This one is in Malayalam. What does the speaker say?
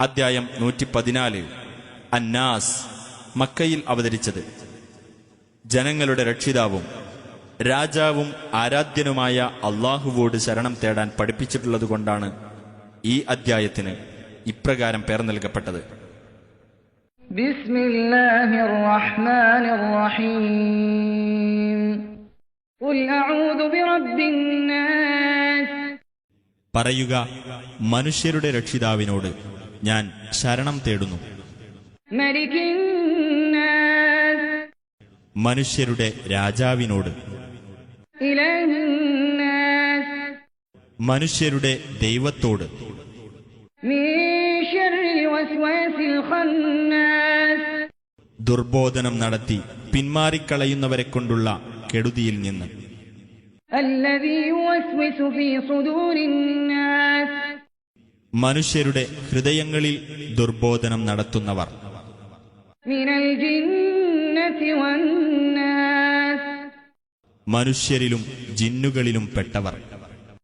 അദ്ധ്യായം 114. അന്നാസ്. മക്കയിൽ അവതരിച്ചത്. ജനങ്ങളുടെ രക്ഷിതാവും രാജാവും ആരാധ്യനുമായ അള്ളാഹുവോട് ശരണം തേടാൻ പഠിപ്പിച്ചിട്ടുള്ളതുകൊണ്ടാണ് ഈ അദ്ധ്യായത്തിന് ഇപ്രകാരം പേർ നൽകപ്പെട്ടത്. ബിസ്മില്ലാഹിർ റഹ്മാനിർ റഹീം. ഖുൽ അഊദു ബിറബ്ബിൻ നാസ്. പറയുക, മനുഷ്യരുടെ രക്ഷിതാവിനോട് ഞാൻ ശരണം തേടുന്നു. മലികിൻ നാസ്. മനുഷ്യരുടെ രാജാവിനോട്. ഇലാഹിൻ നാസ്. മനുഷ്യരുടെ ദൈവത്തോട്. മിൻ ശർരിൽ വസ്വാസിൽ ഖന്നാസ്. ദുർബോധനം നടത്തി പിന്മാറിക്കളയുന്നവരെക്കൊണ്ടുള്ള കെടുതിയിൽ നിന്ന്. അല്ലദീ യുവസ്വിസു ഫീ സുദൂരിൻ നാസ്. മനുഷ്യരുടെ ഹൃദയങ്ങളിൽ ദുർബോധനം നടത്തുന്നവർ. മിനൽ ജിന്നതി വന്നാസ്. മനുഷ്യരിലും ജിന്നുകളിലും പെട്ടവർ.